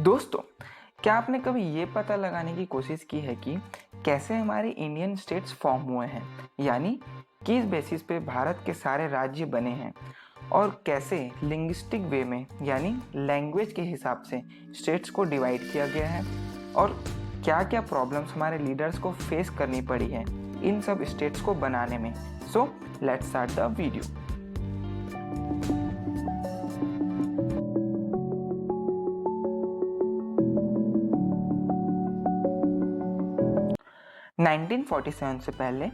दोस्तों, क्या आपने कभी ये पता लगाने की कोशिश की है कि कैसे हमारे इंडियन स्टेट्स फॉर्म हुए हैं, यानी किस बेसिस पे भारत के सारे राज्य बने हैं और कैसे लिंग्विस्टिक वे में यानी लैंग्वेज के हिसाब से स्टेट्स को डिवाइड किया गया है और क्या क्या प्रॉब्लम्स हमारे लीडर्स को फेस करनी पड़ी है इन सब स्टेट्स को बनाने में। So let's start the video. Nineteen 47 से पहले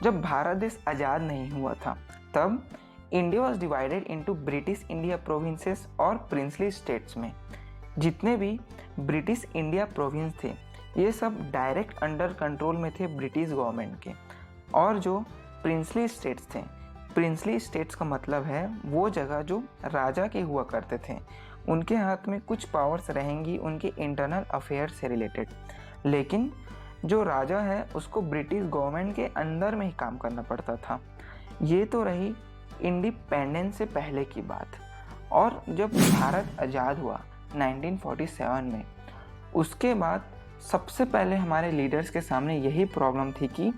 जब भारत देश आज़ाद नहीं हुआ था तब India was divided into British India provinces और प्रिंसली स्टेट्स में। जितने भी ब्रिटिश इंडिया प्रोविंस थे ये सब डायरेक्ट अंडर कंट्रोल में थे ब्रिटिश गवर्नमेंट के, और जो प्रिंसली स्टेट्स थे, प्रिंसली स्टेट्स का मतलब है वो जगह जो राजा के हुआ करते थे, उनके हाथ में कुछ पावर्स रहेंगी उनके इंटरनल अफेयर्स से रिलेटेड, लेकिन जो राजा है उसको ब्रिटिश गवर्नमेंट के अंदर में ही काम करना पड़ता था। ये तो रही इंडिपेंडेंस से पहले की बात। और जब भारत आज़ाद हुआ 1947 में, उसके बाद सबसे पहले हमारे लीडर्स के सामने यही प्रॉब्लम थी कि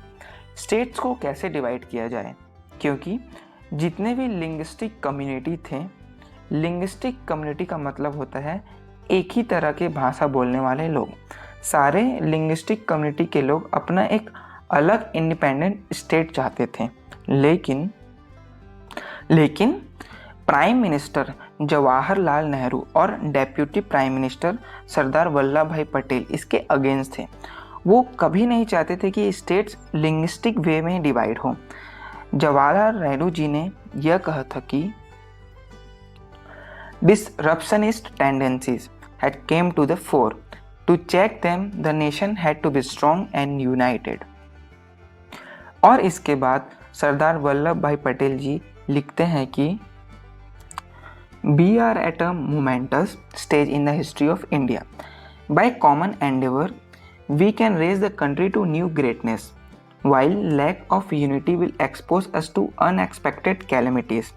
स्टेट्स को कैसे डिवाइड किया जाए, क्योंकि जितने भी लिंग्विस्टिक कम्युनिटी थे, लिंग्विस्टिक कम्युनिटी का मतलब होता है एक ही तरह के भाषा बोलने वाले लोग। सारे लिंग्विस्टिक कम्युनिटी के लोग अपना एक अलग इंडिपेंडेंट स्टेट चाहते थे, लेकिन प्राइम मिनिस्टर जवाहरलाल नेहरू और deputy prime minister Sardar Vallabh भाई पटेल इसके अगेंस्ट थे। वो कभी नहीं चाहते थे कि स्टेट्स लिंग्विस्टिक वे में डिवाइड हो। जवाहरलाल नेहरू जी ने यह कहा था कि डिसरप्शनिस्ट tendencies had came to the fore. To check them, the nation had to be strong and united. और इसके बाद सरदार वल्लभ भाई पटेल जी लिखते हैं कि We are at a momentous stage in the history of India. By common endeavor, we can raise the country to new greatness, while lack of unity will expose us to unexpected calamities.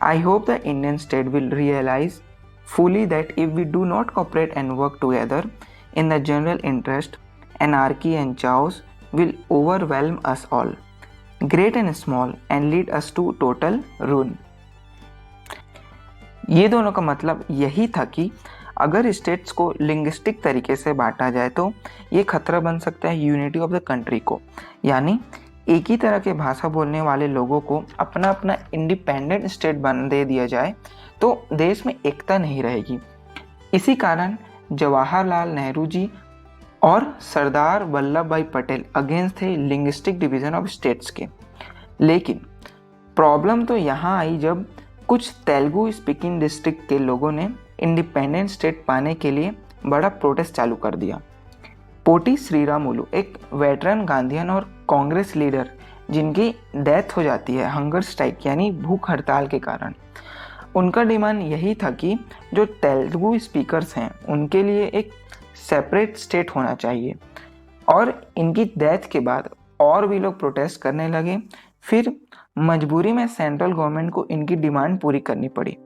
I hope the Indian state will realize fully that if we do not cooperate and work together in the general interest, anarchy and chaos will overwhelm us all, great and small, and lead us to total ruin. ये दोनों का मतलब यही था कि अगर states को linguistic तरीके से बांटा जाए तो ये खतरा बन सकता है यूनिटी ऑफ द कंट्री को, यानी एक ही तरह के भाषा बोलने वाले लोगों को अपना अपना इंडिपेंडेंट स्टेट बन दे दिया जाए तो देश में एकता नहीं रहेगी। इसी कारण जवाहरलाल नेहरू जी और सरदार वल्लभ भाई पटेल अगेंस्ट थे लिंग्विस्टिक डिवीजन ऑफ स्टेट्स के। लेकिन प्रॉब्लम तो यहाँ आई जब कुछ तेलुगु स्पीकिंग डिस्ट्रिक्ट के लोगों ने इंडिपेंडेंट स्टेट पाने के लिए बड़ा प्रोटेस्ट चालू कर दिया। पोटी श्रीरामुलु एक वेटरन गांधीयन और कांग्रेस लीडर जिनकी डेथ हो जाती है हंगर स्ट्राइक यानी भूख हड़ताल के कारण, उनका डिमांड यही था कि जो तेलुगु स्पीकर्स हैं उनके लिए एक सेपरेट स्टेट होना चाहिए। और इनकी डेथ के बाद और भी लोग प्रोटेस्ट करने लगे। फिर मजबूरी में सेंट्रल गवर्नमेंट को इनकी डिमांड पूरी करनी पड़ी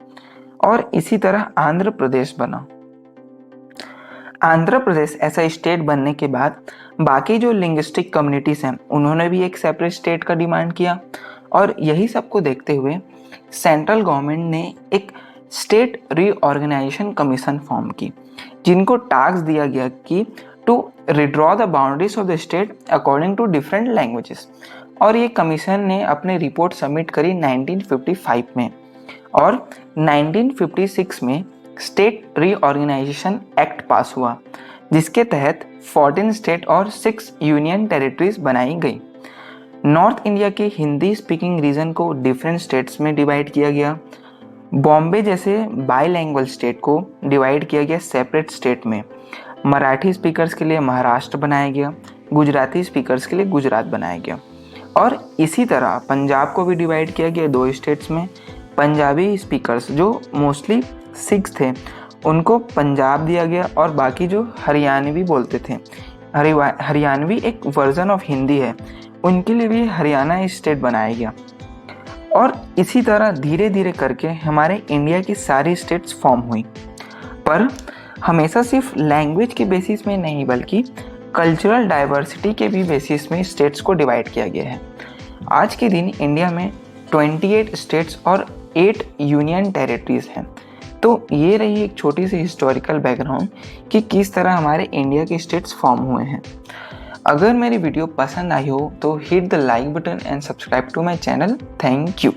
और इसी तरह आंध्र प्रदेश बना। आंध्र प्रदेश ऐसा स्टेट बनने के बाद बाकी जो लिंग्विस्टिक कम्युनिटीज हैं उन्होंने भी एक सेपरेट स्टेट का डिमांड किया, और यही सबको देखते हुए सेंट्रल गवर्नमेंट ने एक स्टेट रीऑर्गेनाइजेशन कमीशन फॉर्म की, जिनको टास्क दिया गया कि to redraw the boundaries of the state according to different languages. और ये कमीशन ने अपनी रिपोर्ट सबमिट करी 1955 में, और 1956 में स्टेट रीऑर्गेनाइजेशन एक्ट पास हुआ, जिसके तहत 14 स्टेट और 6 यूनियन टेरिटरीज बनाई गई। नॉर्थ इंडिया के हिंदी स्पीकिंग रीजन को डिफरेंट स्टेट्स में डिवाइड किया गया। बॉम्बे जैसे बाईलैंग्वेज स्टेट को डिवाइड किया गया सेपरेट स्टेट में। मराठी स्पीकर्स के लिए महाराष्ट्र बनाया गया, गुजराती स्पीकर्स के लिए गुजरात बनाया गया। और इसी तरह पंजाब को भी डिवाइड किया गया 2 स्टेट्स में। पंजाबी स्पीकर्स जो मोस्टली सिख्स थे उनको पंजाब दिया गया, और बाकी जो हरियाणवी बोलते थे, हरियाणवी एक वर्जन ऑफ हिंदी है, उनके लिए भी हरियाणा स्टेट बनाया गया। और इसी तरह धीरे धीरे करके हमारे इंडिया की सारी स्टेट्स फॉर्म हुई। पर हमेशा सिर्फ लैंग्वेज के बेसिस में नहीं बल्कि कल्चरल डाइवर्सिटी के भी बेसिस में स्टेट्स को डिवाइड किया गया है। आज के दिन इंडिया में 28 स्टेट्स और 8 यूनियन टेरिटरीज हैं। तो ये रही एक छोटी सी हिस्टोरिकल बैकग्राउंड कि किस तरह हमारे इंडिया के स्टेट्स फॉर्म हुए हैं। अगर मेरी वीडियो पसंद आई हो तो hit the like button and subscribe to my channel. Thank you.